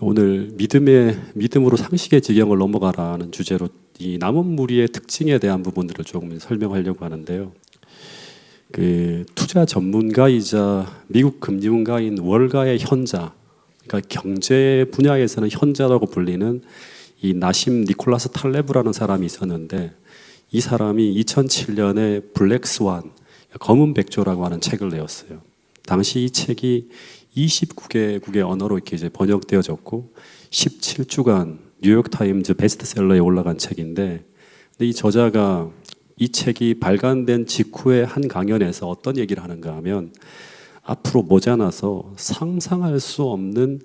오늘 믿음으로 상식의 지경을 넘어가라는 주제로 이 남은 무리의 특징에 대한 부분들을 조금 설명하려고 하는데요. 투자 전문가이자 미국 금융가인 월가의 현자, 그러니까 경제 분야에서는 현자라고 불리는 이 나심 니콜라스 탈레브라는 사람이 있었는데, 이 사람이 2007년에 블랙스완, 검은 백조라고 하는 책을 내었어요. 당시 이 책이 29개국의 언어로 이렇게 이제 번역되어졌고 17주간 뉴욕타임즈 베스트셀러에 올라간 책인데, 근데 이 저자가 이 책이 발간된 직후에 한 강연에서 어떤 얘기를 하는가 하면, 앞으로 머지않아서 상상할 수 없는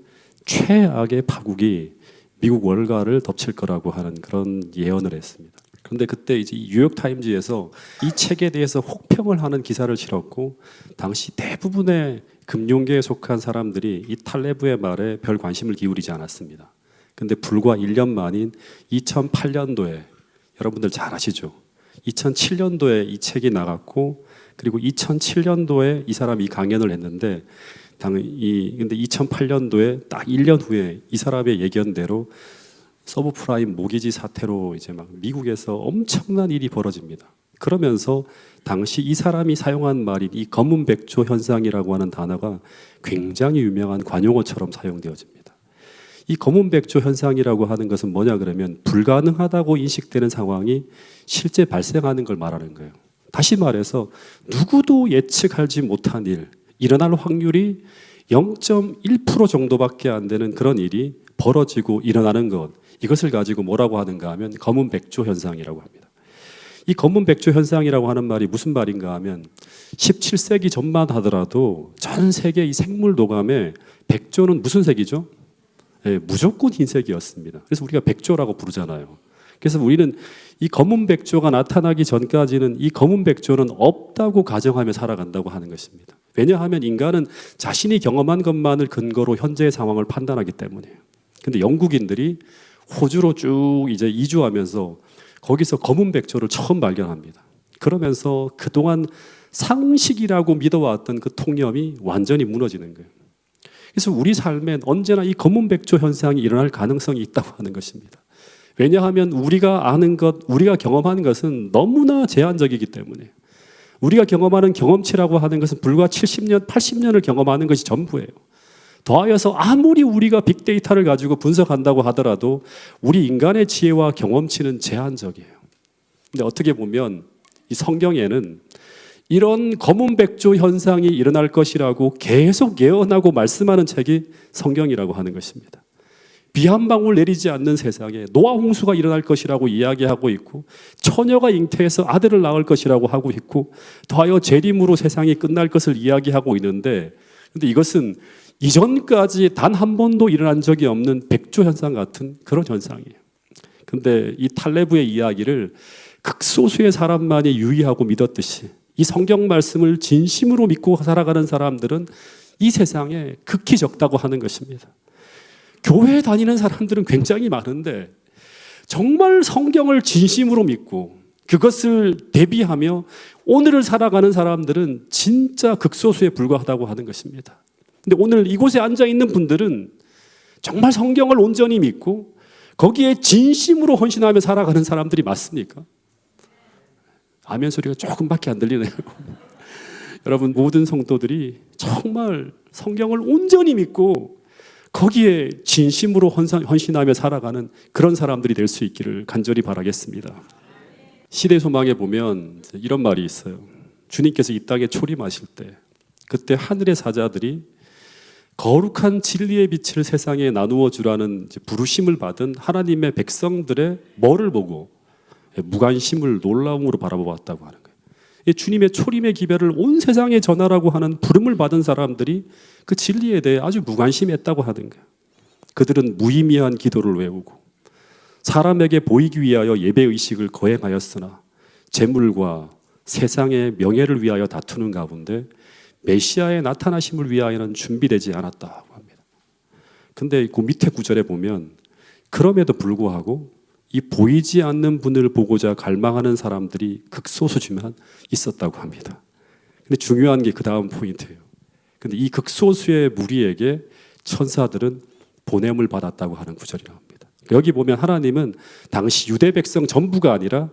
최악의 파국이 미국 월가를 덮칠 거라고 하는 그런 예언을 했습니다. 그런데 그때 이제 뉴욕타임즈에서 이 책에 대해서 혹평을 하는 기사를 실었고, 당시 대부분의 금융계에 속한 사람들이 이 탈레브의 말에 별 관심을 기울이지 않았습니다. 근데 불과 1년 만인 2008년도에, 여러분들 잘 아시죠? 2007년도에 이 책이 나갔고, 그리고 2007년도에 이 사람이 강연을 했는데, 근데 2008년도에 딱 1년 후에 이 사람의 예견대로 서브프라임 모기지 사태로 이제 막 미국에서 엄청난 일이 벌어집니다. 그러면서 당시 이 사람이 사용한 말인 이 검은 백조 현상이라고 하는 단어가 굉장히 유명한 관용어처럼 사용되어집니다. 이 검은 백조 현상이라고 하는 것은 뭐냐 그러면, 불가능하다고 인식되는 상황이 실제 발생하는 걸 말하는 거예요. 다시 말해서 누구도 예측하지 못한 일, 일어날 확률이 0.1% 정도밖에 안 되는 그런 일이 벌어지고 일어나는 것, 이것을 가지고 뭐라고 하는가 하면 검은 백조 현상이라고 합니다. 이 검은 백조 현상이라고 하는 말이 무슨 말인가 하면, 17세기 전만 하더라도 전 세계 이 생물 도감에 백조는 무슨 색이죠? 네, 무조건 흰색이었습니다. 그래서 우리가 백조라고 부르잖아요. 그래서 우리는 이 검은 백조가 나타나기 전까지는 이 검은 백조는 없다고 가정하며 살아간다고 하는 것입니다. 왜냐하면 인간은 자신이 경험한 것만을 근거로 현재의 상황을 판단하기 때문이에요. 근데 영국인들이 호주로 쭉 이제 이주하면서 거기서 검은 백조를 처음 발견합니다. 그러면서 그동안 상식이라고 믿어왔던 그 통념이 완전히 무너지는 거예요. 그래서 우리 삶엔 언제나 이 검은 백조 현상이 일어날 가능성이 있다고 하는 것입니다. 왜냐하면 우리가 아는 것, 우리가 경험하는 것은 너무나 제한적이기 때문에, 우리가 경험하는 경험치라고 하는 것은 불과 70년, 80년을 경험하는 것이 전부예요. 더하여서 아무리 우리가 빅데이터를 가지고 분석한다고 하더라도 우리 인간의 지혜와 경험치는 제한적이에요. 근데 어떻게 보면 이 성경에는 이런 검은 백조 현상이 일어날 것이라고 계속 예언하고 말씀하는 책이 성경이라고 하는 것입니다. 비 한 방울 내리지 않는 세상에 노아 홍수가 일어날 것이라고 이야기하고 있고, 처녀가 잉태해서 아들을 낳을 것이라고 하고 있고, 더하여 재림으로 세상이 끝날 것을 이야기하고 있는데, 근데 이것은 이전까지 단 한 번도 일어난 적이 없는 백조 현상 같은 그런 현상이에요. 근데 이 탈레브의 이야기를 극소수의 사람만이 유의하고 믿었듯이, 이 성경 말씀을 진심으로 믿고 살아가는 사람들은 이 세상에 극히 적다고 하는 것입니다. 교회 다니는 사람들은 굉장히 많은데, 정말 성경을 진심으로 믿고 그것을 대비하며 오늘을 살아가는 사람들은 진짜 극소수에 불과하다고 하는 것입니다. 근데 오늘 이곳에 앉아 있는 분들은 정말 성경을 온전히 믿고 거기에 진심으로 헌신하며 살아가는 사람들이 맞습니까? 아멘 소리가 조금밖에 안 들리네요. 여러분, 모든 성도들이 정말 성경을 온전히 믿고 거기에 진심으로 헌신하며 살아가는 그런 사람들이 될 수 있기를 간절히 바라겠습니다. 시대 소망에 보면 이런 말이 있어요. 주님께서 이 땅에 초림하실 때, 그때 하늘의 사자들이 거룩한 진리의 빛을 세상에 나누어 주라는 부르심을 받은 하나님의 백성들의 뭐를 보고 무관심을 놀라움으로 바라보았다고 하는 거예요. 주님의 초림의 기별을 온 세상에 전하라고 하는 부름을 받은 사람들이 그 진리에 대해 아주 무관심했다고 하는 거예요. 그들은 무의미한 기도를 외우고 사람에게 보이기 위하여 예배의식을 거행하였으나 재물과 세상의 명예를 위하여 다투는 가운데 메시아의 나타나심을 위하여는 준비되지 않았다고 합니다. 근데 그 밑에 구절에 보면, 그럼에도 불구하고 이 보이지 않는 분을 보고자 갈망하는 사람들이 극소수지만 있었다고 합니다. 근데 중요한 게 그 다음 포인트예요. 근데 이 극소수의 무리에게 천사들은 보냄을 받았다고 하는 구절이 나옵니다. 여기 보면 하나님은 당시 유대 백성 전부가 아니라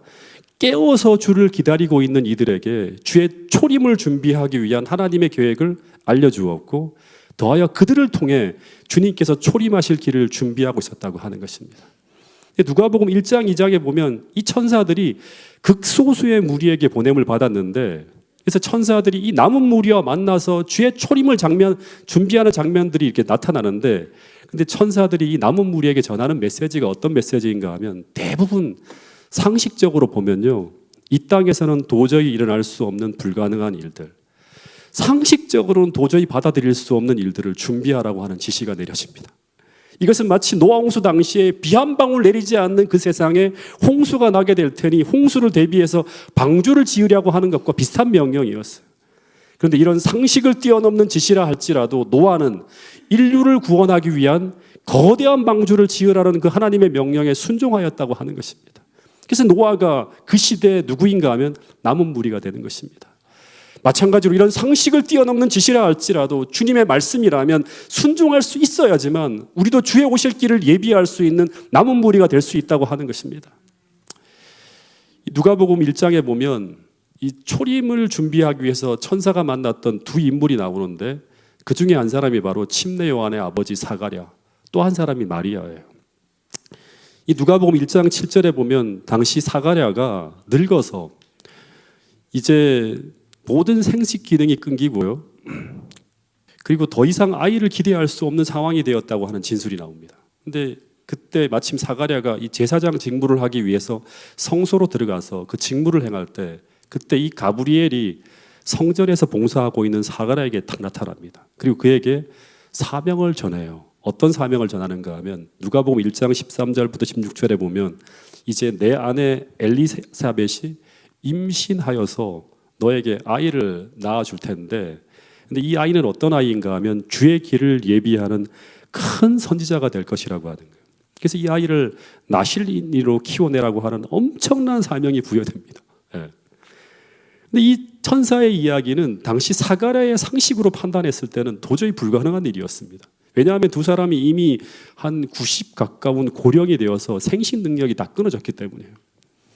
깨어서 주를 기다리고 있는 이들에게 주의 초림을 준비하기 위한 하나님의 계획을 알려주었고 더하여 그들을 통해 주님께서 초림하실 길을 준비하고 있었다고 하는 것입니다. 누가복음 1장 2장에 보면 이 천사들이 극소수의 무리에게 보냄을 받았는데 그래서 천사들이 이 남은 무리와 만나서 주의 초림을 준비하는 장면들이 이렇게 나타나는데 근데 천사들이 이 남은 무리에게 전하는 메시지가 어떤 메시지인가 하면 대부분 상식적으로 보면요. 이 땅에서는 도저히 일어날 수 없는 불가능한 일들, 상식적으로는 도저히 받아들일 수 없는 일들을 준비하라고 하는 지시가 내려집니다. 이것은 마치 노아 홍수 당시에 비 한 방울 내리지 않는 그 세상에 홍수가 나게 될 테니 홍수를 대비해서 방주를 지으려고 하는 것과 비슷한 명령이었어요. 그런데 이런 상식을 뛰어넘는 지시라 할지라도 노아는 인류를 구원하기 위한 거대한 방주를 지으라는 그 하나님의 명령에 순종하였다고 하는 것입니다. 그래서 노아가 그 시대에 누구인가 하면 남은 무리가 되는 것입니다. 마찬가지로 이런 상식을 뛰어넘는 지시라 할지라도 주님의 말씀이라면 순종할 수 있어야지만 우리도 주의 오실 길을 예비할 수 있는 남은 무리가 될 수 있다고 하는 것입니다. 누가복음 1장에 보면 이 초림을 준비하기 위해서 천사가 만났던 두 인물이 나오는데 그 중에 한 사람이 바로 침례 요한의 아버지 사가랴, 또 한 사람이 마리아예요. 이 누가복음 1장 7절에 보면 당시 사가랴가 늙어서 이제 모든 생식 기능이 끊기고요. 그리고 더 이상 아이를 기대할 수 없는 상황이 되었다고 하는 진술이 나옵니다. 근데 그때 마침 사가랴가 이 제사장 직무를 하기 위해서 성소로 들어가서 그 직무를 행할 때 그때 이 가브리엘이 성전에서 봉사하고 있는 사가랴에게 딱 나타납니다. 그리고 그에게 사명을 전해요. 어떤 사명을 전하는가 하면 누가복음 1장 13절부터 16절에 보면 이제 내 아내 엘리사벳이 임신하여서 너에게 아이를 낳아줄 텐데 근데 이 아이는 어떤 아이인가 하면 주의 길을 예비하는 큰 선지자가 될 것이라고 하는 거예요. 그래서 이 아이를 나실인으로 키워내라고 하는 엄청난 사명이 부여됩니다. 예. 근데 이 천사의 이야기는 당시 사가랴의 상식으로 판단했을 때는 도저히 불가능한 일이었습니다. 왜냐하면 두 사람이 이미 한 90 가까운 고령이 되어서 생식 능력이 다 끊어졌기 때문이에요.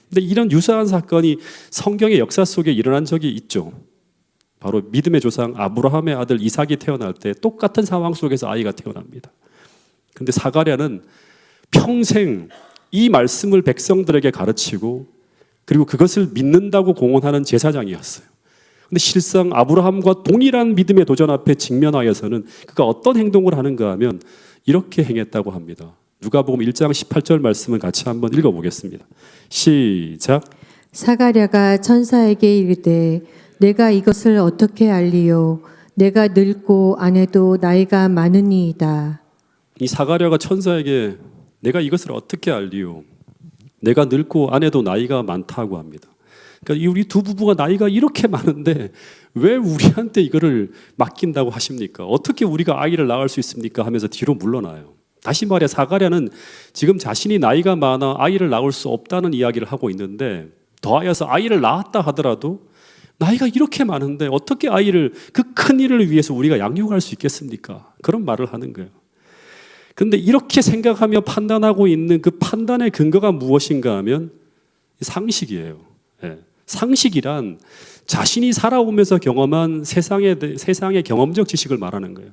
근데 이런 유사한 사건이 성경의 역사 속에 일어난 적이 있죠. 바로 믿음의 조상 아브라함의 아들 이삭이 태어날 때 똑같은 상황 속에서 아이가 태어납니다. 근데 사가랴는 평생 이 말씀을 백성들에게 가르치고 그리고 그것을 믿는다고 공언하는 제사장이었어요. 근데 실상 아브라함과 동일한 믿음의 도전 앞에 직면하여서는 그가 어떤 행동을 하는가 하면 이렇게 행했다고 합니다. 누가복음 1장 18절 말씀을 같이 한번 읽어보겠습니다. 시작. 사가랴가 천사에게 이르되 내가 이것을 어떻게 알리요? 내가 늙고 아내도 나이가 많으니이다. 이 사가랴가 천사에게 내가 이것을 어떻게 알리요? 내가 늙고 아내도 나이가 많다고 합니다. 그러니까 우리 두 부부가 나이가 이렇게 많은데 왜 우리한테 이거를 맡긴다고 하십니까? 어떻게 우리가 아이를 낳을 수 있습니까? 하면서 뒤로 물러나요. 다시 말해 사가랴는 지금 자신이 나이가 많아 아이를 낳을 수 없다는 이야기를 하고 있는데 더하여서 아이를 낳았다 하더라도 나이가 이렇게 많은데 어떻게 아이를 그 큰 일을 위해서 우리가 양육할 수 있겠습니까? 그런 말을 하는 거예요. 그런데 이렇게 생각하며 판단하고 있는 그 판단의 근거가 무엇인가 하면 상식이에요. 네. 상식이란 자신이 살아오면서 경험한 세상의 경험적 지식을 말하는 거예요.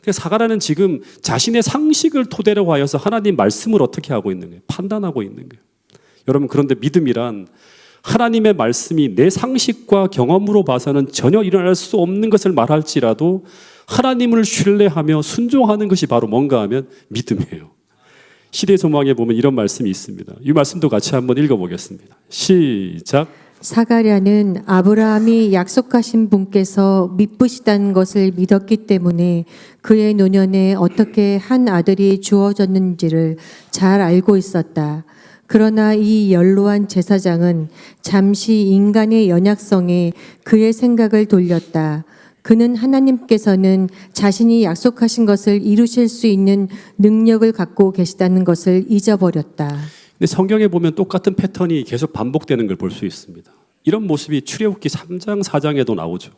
사가랴는 지금 자신의 상식을 토대로 하여서 하나님 말씀을 어떻게 하고 있는 거예요? 판단하고 있는 거예요. 여러분 그런데 믿음이란 하나님의 말씀이 내 상식과 경험으로 봐서는 전혀 일어날 수 없는 것을 말할지라도 하나님을 신뢰하며 순종하는 것이 바로 뭔가 하면 믿음이에요. 시대 소망에 보면 이런 말씀이 있습니다. 이 말씀도 같이 한번 읽어보겠습니다. 시작. 사가랴는 아브라함이 약속하신 분께서 미쁘시다는 것을 믿었기 때문에 그의 노년에 어떻게 한 아들이 주어졌는지를 잘 알고 있었다. 그러나 이 연로한 제사장은 잠시 인간의 연약성에 그의 생각을 돌렸다. 그는 하나님께서는 자신이 약속하신 것을 이루실 수 있는 능력을 갖고 계시다는 것을 잊어버렸다. 근데 성경에 보면 똑같은 패턴이 계속 반복되는 걸 볼 수 있습니다. 이런 모습이 출애굽기 3장, 4장에도 나오죠.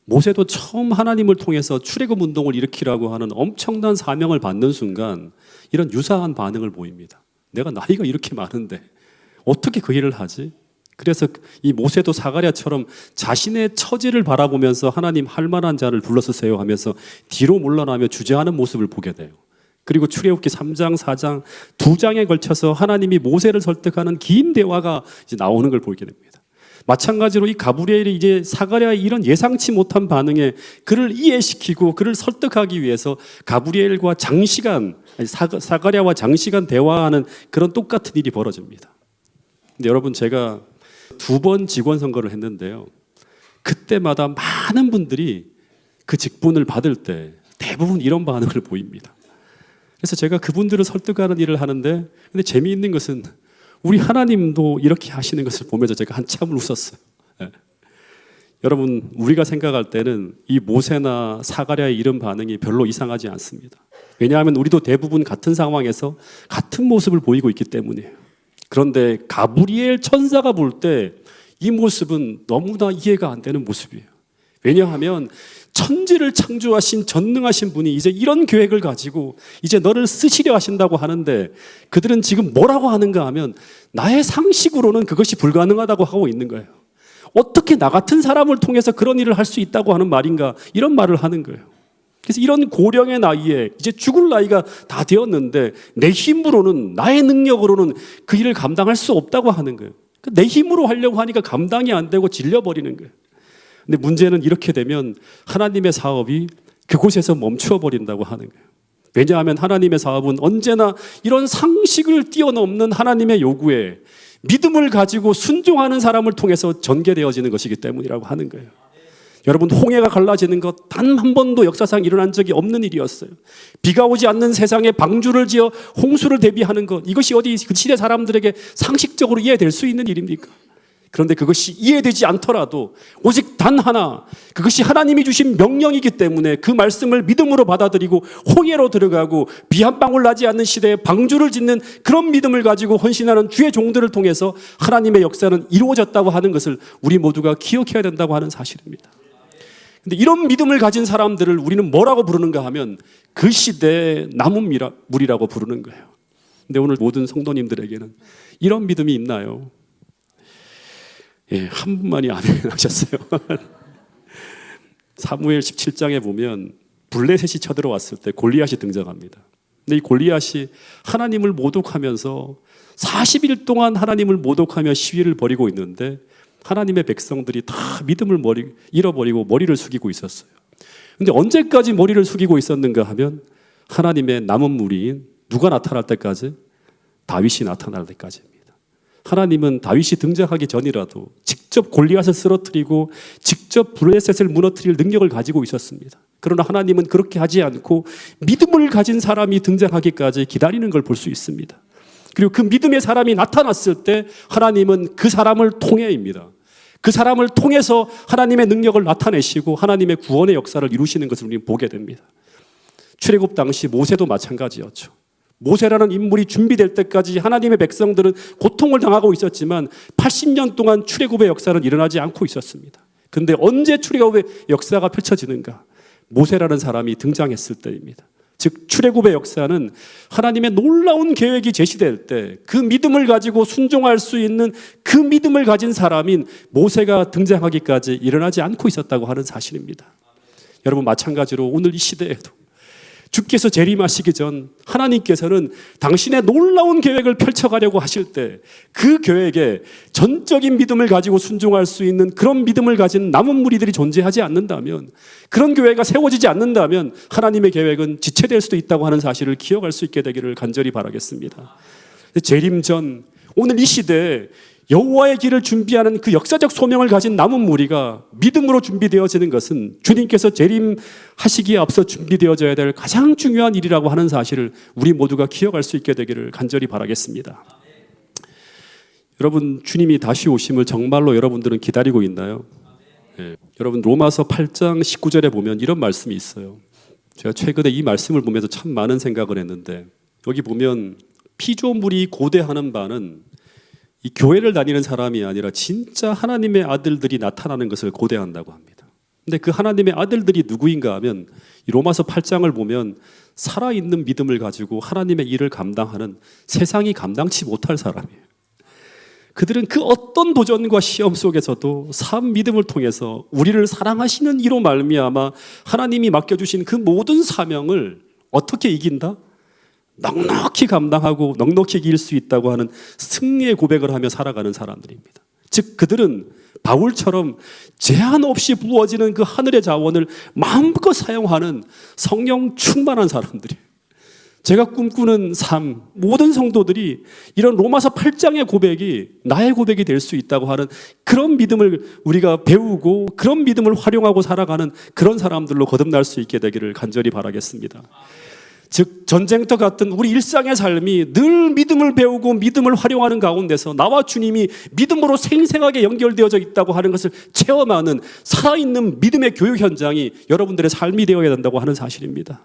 모세도 처음 하나님을 통해서 출애굽 운동을 일으키라고 하는 엄청난 사명을 받는 순간 이런 유사한 반응을 보입니다. 내가 나이가 이렇게 많은데 어떻게 그 일을 하지? 그래서 이 모세도 사가랴처럼 자신의 처지를 바라보면서 하나님 할 만한 자를 불러서세요 하면서 뒤로 물러나며 주저하는 모습을 보게 돼요. 그리고 출애굽기 3장, 4장 두 장에 걸쳐서 하나님이 모세를 설득하는 긴 대화가 이제 나오는 걸 보게 됩니다. 마찬가지로 이 가브리엘이 이제 사가랴의 이런 예상치 못한 반응에 그를 이해시키고 그를 설득하기 위해서 가브리엘과 장시간, 사가랴와 장시간 대화하는 그런 똑같은 일이 벌어집니다. 근데 여러분, 제가 2번 직원 선거를 했는데요. 그때마다 많은 분들이 그 직분을 받을 때 대부분 이런 반응을 보입니다. 그래서 제가 그분들을 설득하는 일을 하는데, 근데 재미있는 것은 우리 하나님도 이렇게 하시는 것을 보면서 제가 한참을 웃었어요. 네. 여러분, 우리가 생각할 때는 이 모세나 사가랴의 이런 반응이 별로 이상하지 않습니다. 왜냐하면 우리도 대부분 같은 상황에서 같은 모습을 보이고 있기 때문이에요. 그런데 가브리엘 천사가 볼 때 이 모습은 너무나 이해가 안 되는 모습이에요. 왜냐하면 천지를 창조하신 전능하신 분이 이제 이런 계획을 가지고 이제 너를 쓰시려 하신다고 하는데 그들은 지금 뭐라고 하는가 하면 나의 상식으로는 그것이 불가능하다고 하고 있는 거예요. 어떻게 나 같은 사람을 통해서 그런 일을 할 수 있다고 하는 말인가, 이런 말을 하는 거예요. 그래서 이런 고령의 나이에 이제 죽을 나이가 다 되었는데 내 힘으로는, 나의 능력으로는 그 일을 감당할 수 없다고 하는 거예요. 내 힘으로 하려고 하니까 감당이 안 되고 질려버리는 거예요. 근데 문제는 이렇게 되면 하나님의 사업이 그곳에서 멈추어 버린다고 하는 거예요. 왜냐하면 하나님의 사업은 언제나 이런 상식을 뛰어넘는 하나님의 요구에 믿음을 가지고 순종하는 사람을 통해서 전개되어지는 것이기 때문이라고 하는 거예요. 여러분, 홍해가 갈라지는 것 단 한 번도 역사상 일어난 적이 없는 일이었어요. 비가 오지 않는 세상에 방주를 지어 홍수를 대비하는 것, 이것이 어디 그 시대 사람들에게 상식적으로 이해될 수 있는 일입니까? 그런데 그것이 이해되지 않더라도 오직 단 하나, 그것이 하나님이 주신 명령이기 때문에 그 말씀을 믿음으로 받아들이고 홍해로 들어가고 비 한 방울 나지 않는 시대에 방주를 짓는 그런 믿음을 가지고 헌신하는 주의 종들을 통해서 하나님의 역사는 이루어졌다고 하는 것을 우리 모두가 기억해야 된다고 하는 사실입니다. 근데 이런 믿음을 가진 사람들을 우리는 뭐라고 부르는가 하면 그 시대의 남은 물이라고 부르는 거예요. 근데 오늘 모든 성도님들에게는 이런 믿음이 있나요? 예, 한 분만이 아멘 하셨어요. 사무엘 17장에 보면 블레셋이 쳐들어왔을 때 골리앗이 등장합니다. 근데 이 골리앗이 하나님을 모독하면서 40일 동안 하나님을 모독하며 시위를 벌이고 있는데 하나님의 백성들이 다 믿음을 잃어버리고 머리를 숙이고 있었어요. 그런데 언제까지 머리를 숙이고 있었는가 하면 하나님의 남은 무리인 누가 나타날 때까지? 다윗이 나타날 때까지입니다. 하나님은 다윗이 등장하기 전이라도 직접 골리앗을 쓰러뜨리고 직접 블레셋을 무너뜨릴 능력을 가지고 있었습니다. 그러나 하나님은 그렇게 하지 않고 믿음을 가진 사람이 등장하기까지 기다리는 걸 볼 수 있습니다. 그리고 그 믿음의 사람이 나타났을 때 하나님은 그 사람을 통해입니다. 그 사람을 통해서 하나님의 능력을 나타내시고 하나님의 구원의 역사를 이루시는 것을 우리는 보게 됩니다. 출애굽 당시 모세도 마찬가지였죠. 모세라는 인물이 준비될 때까지 하나님의 백성들은 고통을 당하고 있었지만 80년 동안 출애굽의 역사는 일어나지 않고 있었습니다. 그런데 언제 출애굽의 역사가 펼쳐지는가? 모세라는 사람이 등장했을 때입니다. 즉 출애굽의 역사는 하나님의 놀라운 계획이 제시될 때 그 믿음을 가지고 순종할 수 있는 그 믿음을 가진 사람인 모세가 등장하기까지 일어나지 않고 있었다고 하는 사실입니다. 여러분, 마찬가지로 오늘 이 시대에도 주께서 재림하시기 전 하나님께서는 당신의 놀라운 계획을 펼쳐가려고 하실 때 그 계획에 전적인 믿음을 가지고 순종할 수 있는 그런 믿음을 가진 남은 무리들이 존재하지 않는다면, 그런 교회가 세워지지 않는다면 하나님의 계획은 지체될 수도 있다고 하는 사실을 기억할 수 있게 되기를 간절히 바라겠습니다. 재림 전 오늘 이 시대에 여호와의 길을 준비하는 그 역사적 소명을 가진 남은 무리가 믿음으로 준비되어지는 것은 주님께서 재림하시기에 앞서 준비되어져야 될 가장 중요한 일이라고 하는 사실을 우리 모두가 기억할 수 있게 되기를 간절히 바라겠습니다. 여러분, 주님이 다시 오심을 정말로 여러분들은 기다리고 있나요? 네. 여러분, 로마서 8장 19절에 보면 이런 말씀이 있어요. 제가 최근에 이 말씀을 보면서 참 많은 생각을 했는데, 여기 보면 피조물이 고대하는 바는 이 교회를 다니는 사람이 아니라 진짜 하나님의 아들들이 나타나는 것을 고대한다고 합니다. 근데 그 하나님의 아들들이 누구인가 하면 이 로마서 8장을 보면 살아있는 믿음을 가지고 하나님의 일을 감당하는 세상이 감당치 못할 사람이에요. 그들은 그 어떤 도전과 시험 속에서도 산 믿음을 통해서 우리를 사랑하시는 이로 말미암아 하나님이 맡겨주신 그 모든 사명을 어떻게 이긴다? 넉넉히 감당하고 넉넉히 이길 수 있다고 하는 승리의 고백을 하며 살아가는 사람들입니다. 즉 그들은 바울처럼 제한 없이 부어지는 그 하늘의 자원을 마음껏 사용하는 성령 충만한 사람들이에요. 제가 꿈꾸는 삶, 모든 성도들이 이런 로마서 8장의 고백이 나의 고백이 될 수 있다고 하는 그런 믿음을 우리가 배우고 그런 믿음을 활용하고 살아가는 그런 사람들로 거듭날 수 있게 되기를 간절히 바라겠습니다. 즉 전쟁터 같은 우리 일상의 삶이 늘 믿음을 배우고 믿음을 활용하는 가운데서 나와 주님이 믿음으로 생생하게 연결되어져 있다고 하는 것을 체험하는 살아있는 믿음의 교육 현장이 여러분들의 삶이 되어야 된다고 하는 사실입니다.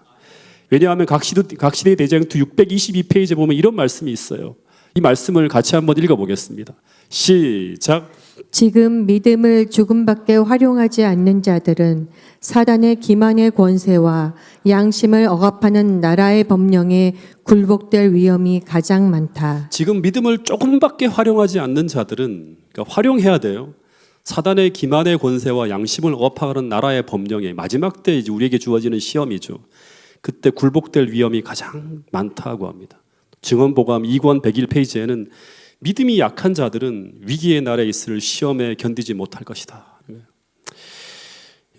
왜냐하면 각시대 대쟁투 622페이지에 보면 이런 말씀이 있어요. 이 말씀을 같이 한번 읽어보겠습니다. 시작. 지금 믿음을 조금밖에 활용하지 않는 자들은 사단의 기만의 권세와 양심을 억압하는 나라의 법령에 굴복될 위험이 가장 많다. 지금 믿음을 조금밖에 활용하지 않는 자들은 그러니까 활용해야 돼요. 사단의 기만의 권세와 양심을 억압하는 나라의 법령에 마지막 때 이제 우리에게 주어지는 시험이죠. 그때 굴복될 위험이 가장 많다고 합니다. 증언보감 2권 101페이지에는 믿음이 약한 자들은 위기의 날에 있을 시험에 견디지 못할 것이다.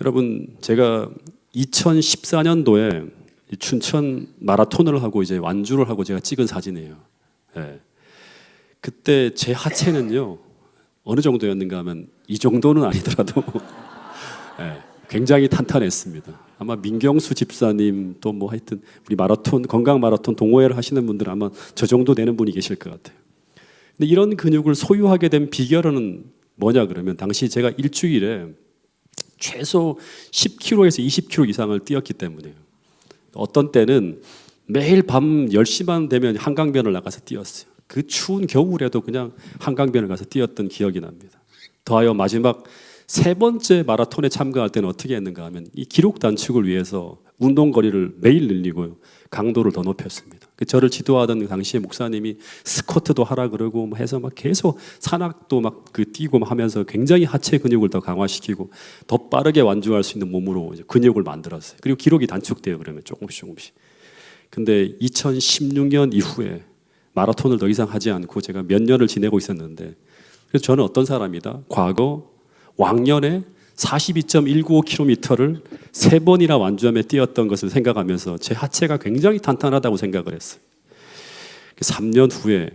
여러분, 제가 2014년도에 춘천 마라톤을 하고 이제 완주를 하고 제가 찍은 사진이에요. 네. 그때 제 하체는요 어느 정도였는가 하면 이 정도는 아니더라도 네, 굉장히 탄탄했습니다. 아마 민경수 집사님 또 뭐 하여튼 우리 마라톤 건강 마라톤 동호회를 하시는 분들은 아마 저 정도 되는 분이 계실 것 같아요. 근데 이런 근육을 소유하게 된 비결은 뭐냐 그러면 당시 제가 일주일에 최소 10km에서 20km 이상을 뛰었기 때문에요. 어떤 때는 매일 밤 10시만 되면 한강변을 나가서 뛰었어요. 그 추운 겨울에도 그냥 한강변을 가서 뛰었던 기억이 납니다. 더하여 마지막 세 번째 마라톤에 참가할 때는 어떻게 했는가 하면 이 기록 단축을 위해서 운동 거리를 매일 늘리고요. 강도를 더 높였습니다. 저를 지도하던 당시에 목사님이 스쿼트도 하라 그러고 뭐 해서 막 계속 산악도 막 그 뛰고 하면서 굉장히 하체 근육을 더 강화시키고 더 빠르게 완주할 수 있는 몸으로 이제 근육을 만들었어요. 그리고 기록이 단축돼요. 그러면 조금씩. 근데 2016년 이후에 마라톤을 더 이상 하지 않고 제가 몇 년을 지내고 있었는데 그래서 저는 어떤 사람이다. 과거 왕년에 42.195km를 3번이나 완주하며 뛰었던 것을 생각하면서 제 하체가 굉장히 탄탄하다고 생각을 했어요. 3년 후에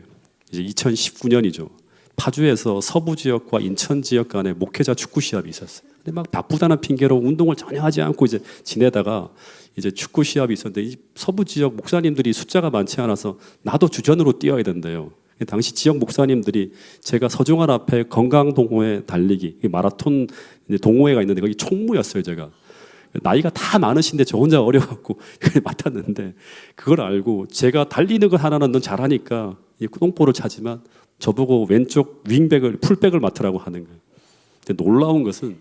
이제 2019년이죠. 파주에서 서부 지역과 인천 지역 간에 목회자 축구 시합이 있었어요. 근데 막 바쁘다는 핑계로 운동을 전혀 하지 않고 이제 지내다가 이제 축구 시합이 있었는데 이 서부 지역 목사님들이 숫자가 많지 않아서 나도 주전으로 뛰어야 된대요. 당시 지역 목사님들이 제가 서종환 앞에 건강동호회 달리기 마라톤 동호회가 있는데 거기 총무였어요. 제가 나이가 다 많으신데 저 혼자 어려갖고 맡았는데 그걸 알고 제가 달리는 것 하나는 넌 잘하니까 똥볼을 차지만 저보고 왼쪽 윙백을 풀백을 맡으라고 하는 거예요. 근데 놀라운 것은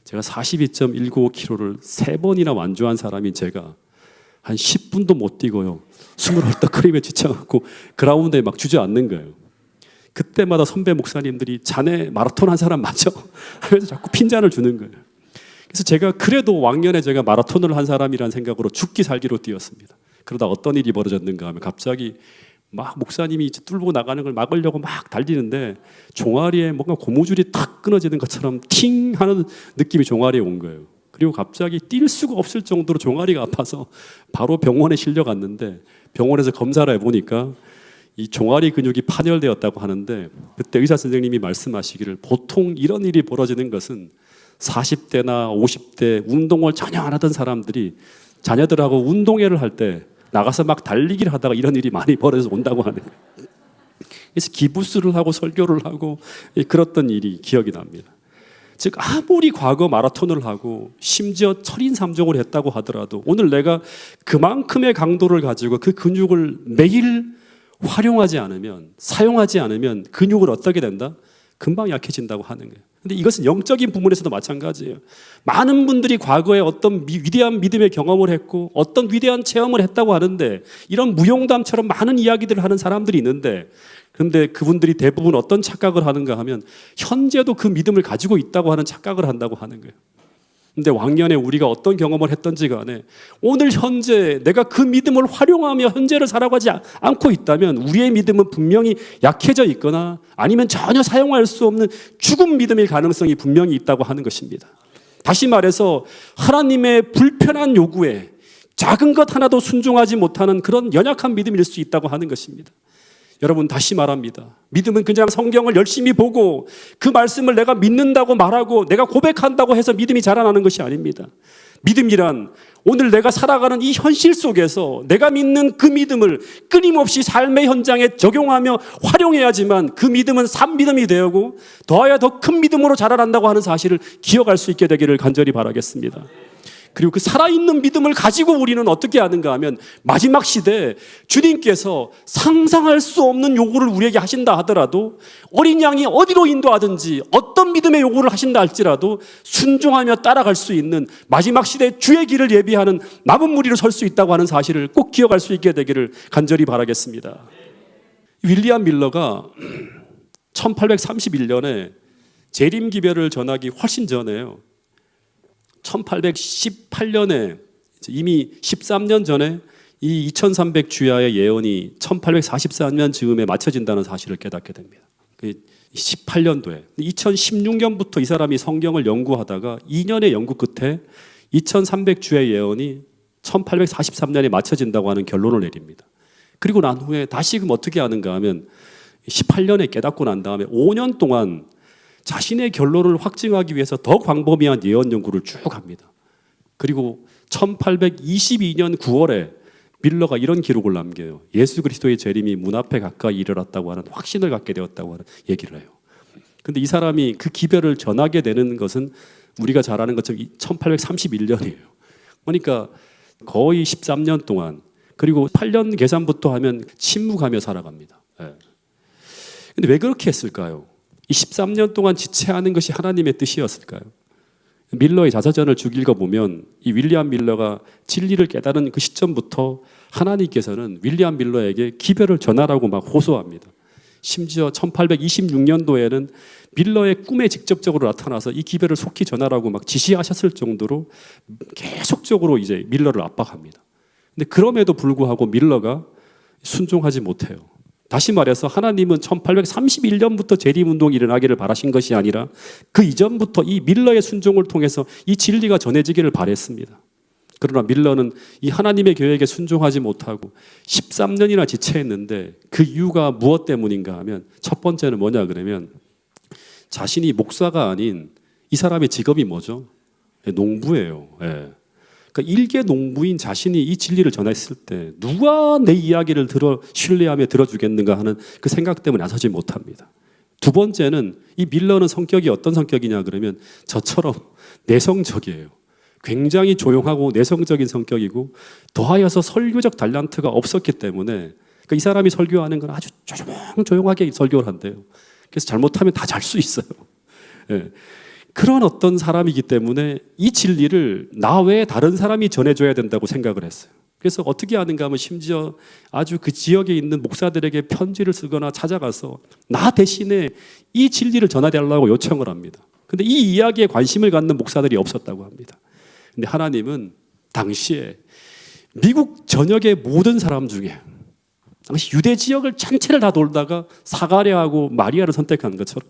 제가 42.195km를 3번이나 완주한 사람인 제가 한 10분도 못 뛰고요. 숨을 헐떡거리며 지쳐갖고 그라운드에 막 주저앉는 거예요. 그때마다 선배 목사님들이 자네 마라톤 한 사람 맞죠? 하면서 자꾸 핀잔을 주는 거예요. 그래서 제가 그래도 왕년에 제가 마라톤을 한 사람이라는 생각으로 죽기 살기로 뛰었습니다. 그러다 어떤 일이 벌어졌는가 하면 갑자기 막 목사님이 이제 뚫고 나가는 걸 막으려고 막 달리는데 종아리에 뭔가 고무줄이 탁 끊어지는 것처럼 팅 하는 느낌이 종아리에 온 거예요. 그리고 갑자기 뛸 수가 없을 정도로 종아리가 아파서 바로 병원에 실려갔는데 병원에서 검사를 해보니까 이 종아리 근육이 파열되었다고 하는데 그때 의사 선생님이 말씀하시기를 보통 이런 일이 벌어지는 것은 40대나 50대 운동을 전혀 안 하던 사람들이 자녀들하고 운동회를 할 때 나가서 막 달리기를 하다가 이런 일이 많이 벌어져서 온다고 하는 거예요. 그래서 기부스를 하고 설교를 하고 그랬던 일이 기억이 납니다. 즉 아무리 과거 마라톤을 하고 심지어 철인3종을 했다고 하더라도 오늘 내가 그만큼의 강도를 가지고 그 근육을 매일 활용하지 않으면, 사용하지 않으면 근육을 어떻게 된다? 금방 약해진다고 하는 거예요. 근데 이것은 영적인 부분에서도 마찬가지예요. 많은 분들이 과거에 어떤 위대한 믿음의 경험을 했고 어떤 위대한 체험을 했다고 하는데, 이런 무용담처럼 많은 이야기들을 하는 사람들이 있는데, 그런데 그분들이 대부분 어떤 착각을 하는가 하면 현재도 그 믿음을 가지고 있다고 하는 착각을 한다고 하는 거예요. 근데 왕년에 우리가 어떤 경험을 했던지 간에 오늘 현재 내가 그 믿음을 활용하며 현재를 살아가지 않고 있다면 우리의 믿음은 분명히 약해져 있거나 아니면 전혀 사용할 수 없는 죽은 믿음일 가능성이 분명히 있다고 하는 것입니다. 다시 말해서 하나님의 불편한 요구에 작은 것 하나도 순종하지 못하는 그런 연약한 믿음일 수 있다고 하는 것입니다. 여러분, 다시 말합니다. 믿음은 그냥 성경을 열심히 보고 그 말씀을 내가 믿는다고 말하고 내가 고백한다고 해서 믿음이 자라나는 것이 아닙니다. 믿음이란 오늘 내가 살아가는 이 현실 속에서 내가 믿는 그 믿음을 끊임없이 삶의 현장에 적용하며 활용해야지만 그 믿음은 산 믿음이 되고 더하여 더 큰 믿음으로 자라난다고 하는 사실을 기억할 수 있게 되기를 간절히 바라겠습니다. 그리고 그 살아있는 믿음을 가지고 우리는 어떻게 하는가 하면 마지막 시대에 주님께서 상상할 수 없는 요구를 우리에게 하신다 하더라도, 어린 양이 어디로 인도하든지 어떤 믿음의 요구를 하신다 할지라도 순종하며 따라갈 수 있는 마지막 시대에 주의 길을 예비하는 남은 무리로 설 수 있다고 하는 사실을 꼭 기억할 수 있게 되기를 간절히 바라겠습니다. 윌리엄 밀러가 1831년에 재림 기별을 전하기 훨씬 전에요. 1818년에 이미 13년 전에 이 2300 주야의 예언이 1844년 즈음에 맞춰진다는 사실을 깨닫게 됩니다. 18년도에 2016년부터 이 사람이 성경을 연구하다가 2년의 연구 끝에 2300 주의 예언이 1843년에 맞춰진다고 하는 결론을 내립니다. 그리고 난 후에 다시금 어떻게 하는가 하면 18년에 깨닫고 난 다음에 5년 동안 자신의 결론을 확증하기 위해서 더 광범위한 예언 연구를 쭉 합니다. 그리고 1822년 9월에 밀러가 이런 기록을 남겨요. 예수 그리스도의 재림이 문 앞에 가까이 이르렀다고 하는 확신을 갖게 되었다고 하는 얘기를 해요. 근데 이 사람이 그 기별을 전하게 되는 것은 우리가 잘 아는 것처럼 1831년이에요. 그러니까 거의 13년 동안, 그리고 8년 계산부터 하면 침묵하며 살아갑니다. 근데 왜 그렇게 했을까요? 이 13년 동안 지체하는 것이 하나님의 뜻이었을까요? 밀러의 자서전을 쭉 읽어보면 이 윌리엄 밀러가 진리를 깨달은 그 시점부터 하나님께서는 윌리엄 밀러에게 기별을 전하라고 막 호소합니다. 심지어 1826년도에는 밀러의 꿈에 직접적으로 나타나서 이 기별을 속히 전하라고 막 지시하셨을 정도로 계속적으로 이제 밀러를 압박합니다. 근데 그럼에도 불구하고 밀러가 순종하지 못해요. 다시 말해서 하나님은 1831년부터 재림운동이 일어나기를 바라신 것이 아니라 그 이전부터 이 밀러의 순종을 통해서 이 진리가 전해지기를 바랬습니다. 그러나 밀러는 이 하나님의 계획에 순종하지 못하고 13년이나 지체했는데 그 이유가 무엇 때문인가 하면 첫 번째는 뭐냐 그러면 자신이 목사가 아닌 이 사람의 직업이 뭐죠? 농부예요. 그러니까 일개 농부인 자신이 이 진리를 전했을 때 누가 내 이야기를 신뢰하며 들어주겠는가 하는 그 생각 때문에 나서지 못합니다. 두 번째는 이 밀러는 성격이 어떤 성격이냐 그러면 저처럼 내성적이에요. 굉장히 조용하고 내성적인 성격이고 더하여서 설교적 달란트가 없었기 때문에, 그러니까 이 사람이 설교하는 건 아주 조용하게 설교를 한대요. 그래서 잘못하면 다 잘 수 있어요. 그런 어떤 사람이기 때문에 이 진리를 나 외에 다른 사람이 전해줘야 된다고 생각을 했어요. 그래서 어떻게 하는가 하면 심지어 아주 그 지역에 있는 목사들에게 편지를 쓰거나 찾아가서 나 대신에 이 진리를 전해달라고 요청을 합니다. 근데 이 이야기에 관심을 갖는 목사들이 없었다고 합니다. 근데 하나님은 당시에 미국 전역의 모든 사람 중에 당시 유대 지역을 전체를 다 돌다가 사가랴하고 마리아를 선택한 것처럼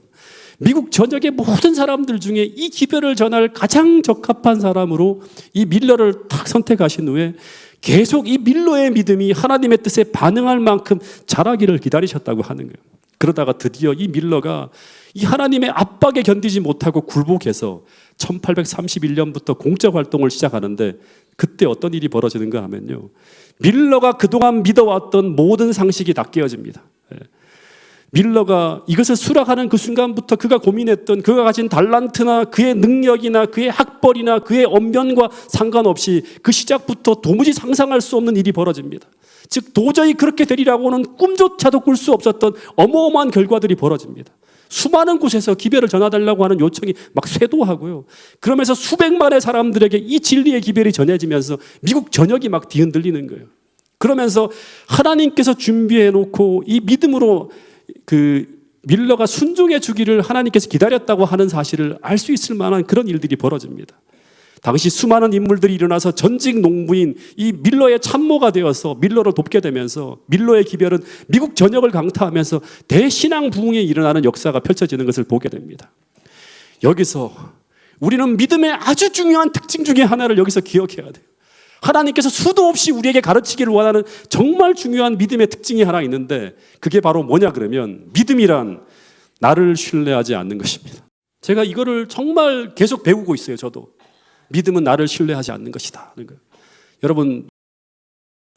미국 전역의 모든 사람들 중에 이 기별을 전할 가장 적합한 사람으로 이 밀러를 딱 선택하신 후에 계속 이 밀러의 믿음이 하나님의 뜻에 반응할 만큼 자라기를 기다리셨다고 하는 거예요. 그러다가 드디어 이 밀러가 이 하나님의 압박에 견디지 못하고 굴복해서 1831년부터 공적 활동을 시작하는데, 그때 어떤 일이 벌어지는가 하면요, 밀러가 그동안 믿어왔던 모든 상식이 다 깨어집니다. 밀러가 이것을 수락하는 그 순간부터 그가 고민했던 그가 가진 달란트나 그의 능력이나 그의 학벌이나 그의 언변과 상관없이 그 시작부터 도무지 상상할 수 없는 일이 벌어집니다. 즉 도저히 그렇게 되리라고는 꿈조차도 꿀 수 없었던 어마어마한 결과들이 벌어집니다. 수많은 곳에서 기별을 전해달라고 하는 요청이 막 쇄도하고요. 그러면서 수백만의 사람들에게 이 진리의 기별이 전해지면서 미국 전역이 막 뒤흔들리는 거예요. 그러면서 하나님께서 준비해 놓고 이 믿음으로 밀러가 순종해 주기를 하나님께서 기다렸다고 하는 사실을 알 수 있을 만한 그런 일들이 벌어집니다. 당시 수많은 인물들이 일어나서 전직 농부인 이 밀러의 참모가 되어서 밀러를 돕게 되면서 밀러의 기별은 미국 전역을 강타하면서 대신앙 부흥이 일어나는 역사가 펼쳐지는 것을 보게 됩니다. 여기서 우리는 믿음의 아주 중요한 특징 중에 하나를 여기서 기억해야 돼요. 하나님께서 수도 없이 우리에게 가르치기를 원하는 정말 중요한 믿음의 특징이 하나 있는데 그게 바로 뭐냐 그러면 믿음이란 나를 신뢰하지 않는 것입니다. 제가 이거를 정말 계속 배우고 있어요. 저도. 믿음은 나를 신뢰하지 않는 것이다. 여러분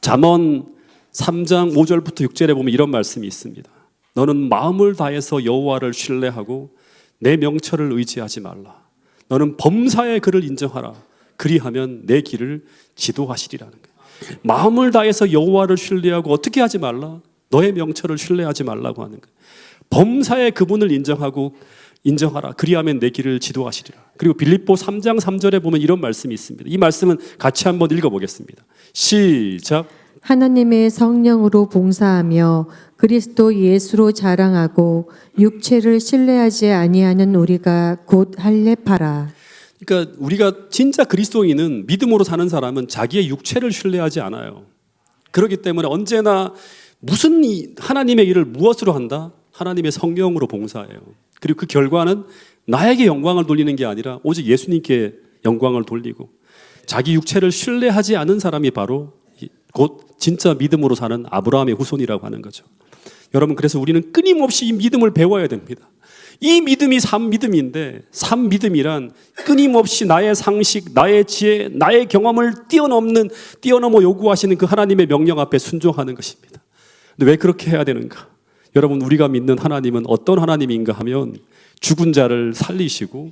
잠언 3장 5절부터 6절에 보면 이런 말씀이 있습니다. 너는 마음을 다해서 여호와를 신뢰하고 내 명철을 의지하지 말라. 너는 범사의 그를 인정하라. 그리하면 내 길을 지도하시리라는 거예요. 마음을 다해서 여호와를 신뢰하고 어떻게 하지 말라? 너의 명철을 신뢰하지 말라고 하는 거예요. 범사의 그분을 인정하라. 그리하면 내 길을 지도하시리라. 그리고 빌립보 3장 3절에 보면 이런 말씀이 있습니다. 이 말씀은 같이 한번 읽어보겠습니다. 시작. 하나님의 성령으로 봉사하며 그리스도 예수로 자랑하고 육체를 신뢰하지 아니하는 우리가 곧 할례파라. 그러니까 우리가 진짜 그리스도인은 믿음으로 사는 사람은 자기의 육체를 신뢰하지 않아요. 그렇기 때문에 언제나 무슨 하나님의 일을 무엇으로 한다? 하나님의 성령으로 봉사해요. 그리고 그 결과는 나에게 영광을 돌리는 게 아니라 오직 예수님께 영광을 돌리고 자기 육체를 신뢰하지 않은 사람이 바로 곧 진짜 믿음으로 사는 아브라함의 후손이라고 하는 거죠. 여러분 그래서 우리는 끊임없이 이 믿음을 배워야 됩니다. 이 믿음이 삶 믿음이란 끊임없이 나의 상식, 나의 지혜, 나의 경험을 뛰어넘어 요구하시는 그 하나님의 명령 앞에 순종하는 것입니다. 근데 왜 그렇게 해야 되는가? 여러분 우리가 믿는 하나님은 어떤 하나님인가 하면 죽은 자를 살리시고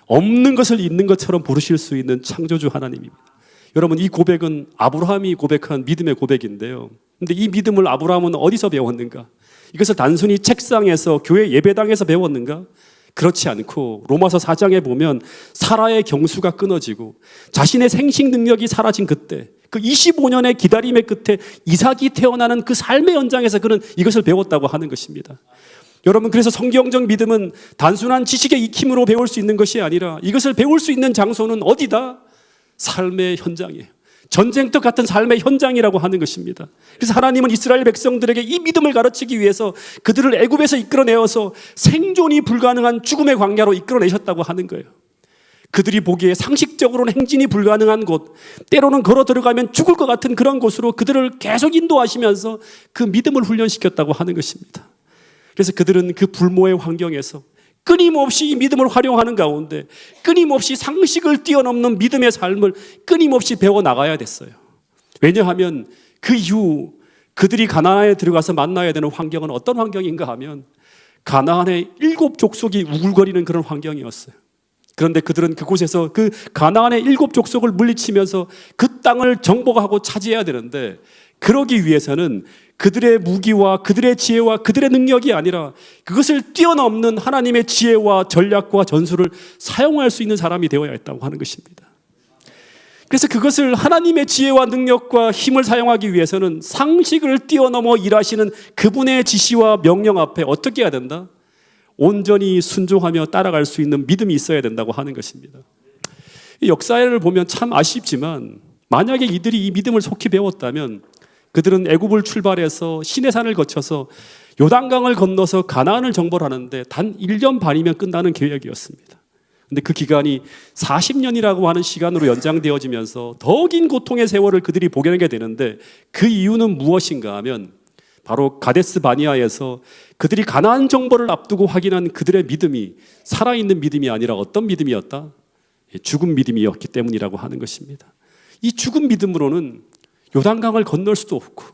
없는 것을 있는 것처럼 부르실 수 있는 창조주 하나님입니다. 여러분 이 고백은 아브라함이 고백한 믿음의 고백인데요. 근데 이 믿음을 아브라함은 어디서 배웠는가? 이것을 단순히 책상에서 교회 예배당에서 배웠는가? 그렇지 않고 로마서 4장에 보면 사라의 경수가 끊어지고 자신의 생식 능력이 사라진 그때 그 25년의 기다림의 끝에 이삭이 태어나는 그 삶의 현장에서 그는 이것을 배웠다고 하는 것입니다. 여러분 그래서 성경적 믿음은 단순한 지식의 익힘으로 배울 수 있는 것이 아니라 이것을 배울 수 있는 장소는 어디다? 삶의 현장이에요. 전쟁터 같은 삶의 현장이라고 하는 것입니다. 그래서 하나님은 이스라엘 백성들에게 이 믿음을 가르치기 위해서 그들을 애굽에서 이끌어내어서 생존이 불가능한 죽음의 광야로 이끌어내셨다고 하는 거예요. 그들이 보기에 상식적으로는 행진이 불가능한 곳, 때로는 걸어 들어가면 죽을 것 같은 그런 곳으로 그들을 계속 인도하시면서 그 믿음을 훈련시켰다고 하는 것입니다. 그래서 그들은 그 불모의 환경에서 끊임없이 이 믿음을 활용하는 가운데 끊임없이 상식을 뛰어넘는 믿음의 삶을 끊임없이 배워나가야 됐어요. 왜냐하면 그 이후 그들이 가나안에 들어가서 만나야 되는 환경은 어떤 환경인가 하면 가나안의 7 족속이 우글거리는 그런 환경이었어요. 그런데 그들은 그곳에서 그 가나안의 7 족속을 물리치면서 그 땅을 정복하고 차지해야 되는데 그러기 위해서는 그들의 무기와 그들의 지혜와 그들의 능력이 아니라 그것을 뛰어넘는 하나님의 지혜와 전략과 전술을 사용할 수 있는 사람이 되어야 했다고 하는 것입니다. 그래서 그것을 하나님의 지혜와 능력과 힘을 사용하기 위해서는 상식을 뛰어넘어 일하시는 그분의 지시와 명령 앞에 어떻게 해야 된다? 온전히 순종하며 따라갈 수 있는 믿음이 있어야 된다고 하는 것입니다. 이 역사를 보면 참 아쉽지만 만약에 이들이 이 믿음을 속히 배웠다면 그들은 애굽을 출발해서 시내산을 거쳐서 요단강을 건너서 가나안을 정벌하는데 단 1년 반이면 끝나는 계획이었습니다. 그런데 그 기간이 40년이라고 하는 시간으로 연장되어지면서 더 긴 고통의 세월을 그들이 보게 되는데 그 이유는 무엇인가 하면 바로 가데스 바니아에서 그들이 가나안 정벌을 앞두고 확인한 그들의 믿음이 살아있는 믿음이 아니라 어떤 믿음이었다? 죽은 믿음이었기 때문이라고 하는 것입니다. 이 죽은 믿음으로는 요단강을 건널 수도 없고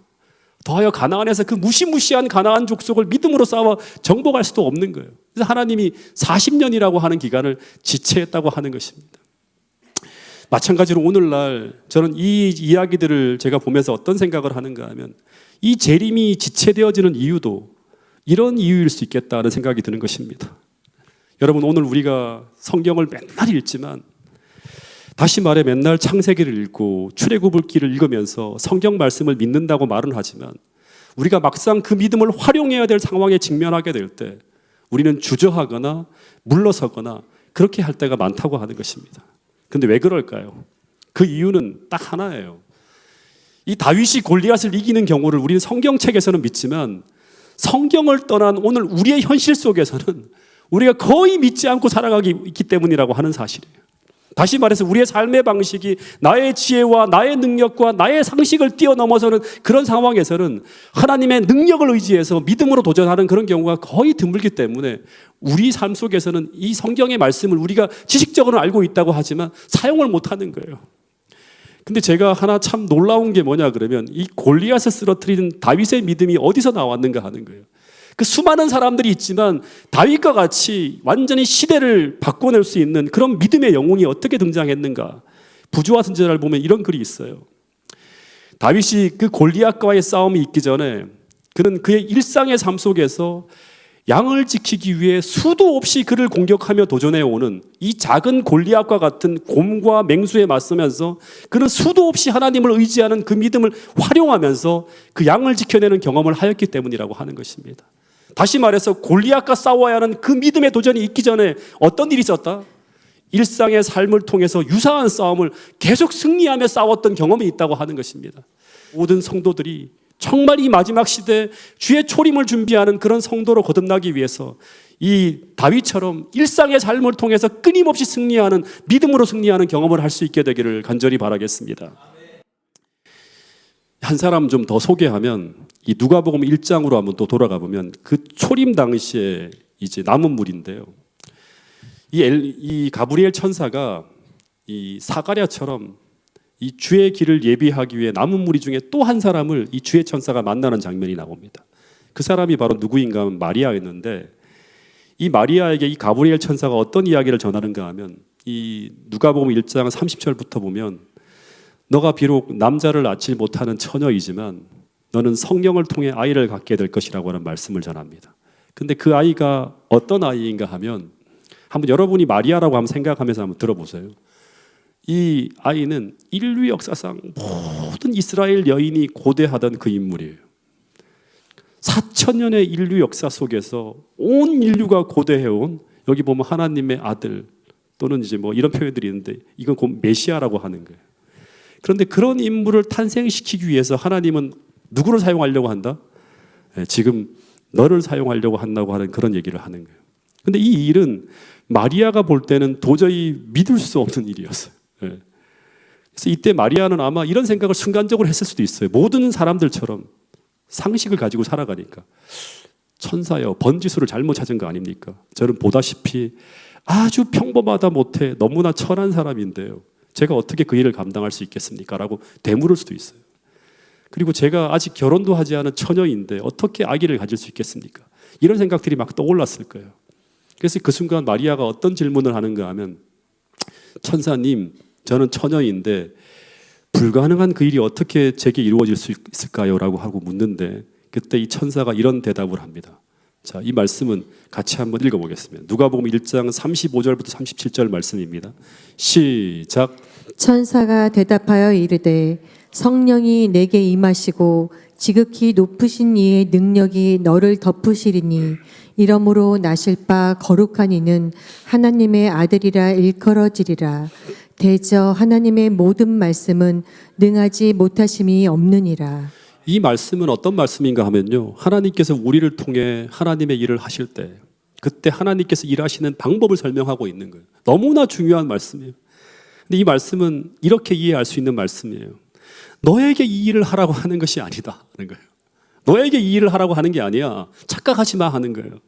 더하여 가나안에서 그 무시무시한 가나안 족속을 믿음으로 싸워 정복할 수도 없는 거예요. 그래서 하나님이 40년이라고 하는 기간을 지체했다고 하는 것입니다. 마찬가지로 오늘날 저는 이 이야기들을 제가 보면서 어떤 생각을 하는가 하면 이 재림이 지체되어지는 이유도 이런 이유일 수 있겠다는 생각이 드는 것입니다. 여러분, 오늘 우리가 성경을 맨날 읽지만, 다시 말해 맨날 창세기를 읽고 출애굽기를 읽으면서 성경 말씀을 믿는다고 말은 하지만, 우리가 막상 그 믿음을 활용해야 될 상황에 직면하게 될 때 우리는 주저하거나 물러서거나 그렇게 할 때가 많다고 하는 것입니다. 근데 왜 그럴까요? 그 이유는 딱 하나예요. 이 다윗이 골리앗을 이기는 경우를 우리는 성경책에서는 믿지만, 성경을 떠난 오늘 우리의 현실 속에서는 우리가 거의 믿지 않고 살아가기 있기 때문이라고 하는 사실이에요. 다시 말해서 우리의 삶의 방식이 나의 지혜와 나의 능력과 나의 상식을 뛰어넘어서는 그런 상황에서는 하나님의 능력을 의지해서 믿음으로 도전하는 그런 경우가 거의 드물기 때문에 우리 삶 속에서는 이 성경의 말씀을 우리가 지식적으로 알고 있다고 하지만 사용을 못하는 거예요. 근데 제가 하나 참 놀라운 게 뭐냐 그러면, 이 골리앗을 쓰러뜨리는 다윗의 믿음이 어디서 나왔는가 하는 거예요. 그 수많은 사람들이 있지만 다윗과 같이 완전히 시대를 바꿔낼 수 있는 그런 믿음의 영웅이 어떻게 등장했는가. 부조화 선지자를 보면 이런 글이 있어요. 다윗이 그 골리앗과의 싸움이 있기 전에 그는 그의 일상의 삶 속에서 양을 지키기 위해 수도 없이 그를 공격하며 도전해오는 이 작은 골리앗과 같은 곰과 맹수에 맞서면서 그는 수도 없이 하나님을 의지하는 그 믿음을 활용하면서 그 양을 지켜내는 경험을 하였기 때문이라고 하는 것입니다. 다시 말해서 골리앗과 싸워야 하는 그 믿음의 도전이 있기 전에 어떤 일이 있었다? 일상의 삶을 통해서 유사한 싸움을 계속 승리하며 싸웠던 경험이 있다고 하는 것입니다. 모든 성도들이 정말 이 마지막 시대에 주의 초림을 준비하는 그런 성도로 거듭나기 위해서 이 다윗처럼 일상의 삶을 통해서 끊임없이 승리하는, 믿음으로 승리하는 경험을 할 수 있게 되기를 간절히 바라겠습니다. 한 사람 좀 더 소개하면, 이 누가복음 1장으로 한번 또 돌아가 보면 그 초림 당시에 이제 남은 물인데요. 이 가브리엘 천사가 이 사가랴처럼 이 주의 길을 예비하기 위해 남은 무리 중에 또 한 사람을 이 주의 천사가 만나는 장면이 나옵니다. 그 사람이 바로 누구인가 하면 마리아였는데, 이 마리아에게 이 가브리엘 천사가 어떤 이야기를 전하는가 하면, 이 누가복음 1장 30절부터 보면, 너가 비록 남자를 낳지 못하는 처녀이지만 너는 성령을 통해 아이를 갖게 될 것이라고 하는 말씀을 전합니다. 근데 그 아이가 어떤 아이인가 하면, 한번 여러분이 마리아라고 한번 생각하면서 한번 들어보세요. 이 아이는 인류 역사상 모든 이스라엘 여인이 고대하던 그 인물이에요. 4,000년의 인류 역사 속에서 온 인류가 고대해온, 여기 보면 하나님의 아들 또는 이제 뭐 이런 표현들이 있는데 이건 곧 메시아라고 하는 거예요. 그런데 그런 인물을 탄생시키기 위해서 하나님은 누구를 사용하려고 한다? 지금 너를 사용하려고 한다고 하는 그런 얘기를 하는 거예요. 그런데 이 일은 마리아가 볼 때는 도저히 믿을 수 없는 일이었어요. 그래서 이때 마리아는 아마 이런 생각을 순간적으로 했을 수도 있어요. 모든 사람들처럼 상식을 가지고 살아가니까, 천사여, 번지수를 잘못 찾은 거 아닙니까? 저는 보다시피 아주 평범하다 못해 너무나 천한 사람인데요, 제가 어떻게 그 일을 감당할 수 있겠습니까? 라고 되물을 수도 있어요. 그리고 제가 아직 결혼도 하지 않은 처녀인데 어떻게 아기를 가질 수 있겠습니까? 이런 생각들이 막 떠올랐을 거예요. 그래서 그 순간 마리아가 어떤 질문을 하는가 하면, 천사님, 저는 처녀인데 불가능한 그 일이 어떻게 제게 이루어질 수 있을까요? 라고 하고 묻는데, 그때 이 천사가 이런 대답을 합니다. 자, 이 말씀은 같이 한번 읽어보겠습니다. 누가복음 1장 35절부터 37절 말씀입니다. 시작. 천사가 대답하여 이르되 성령이 내게 임하시고 지극히 높으신 이의 능력이 너를 덮으시리니 이러므로 나실 바 거룩한 이는 하나님의 아들이라 일컬어지리라. 대저 하나님의 모든 말씀은 능하지 못하심이 없느니라. 이 말씀은 어떤 말씀인가 하면요, 하나님께서 우리를 통해 하나님의 일을 하실 때 그때 하나님께서 일하시는 방법을 설명하고 있는 거예요. 너무나 중요한 말씀이에요. 근데 이 말씀은 이렇게 이해할 수 있는 말씀이에요. 너에게 이 일을 하라고 하는 것이 아니다 하는 거예요. 너에게 이 일을 하라고 하는 게 아니야. 착각하지 마 하는 거예요.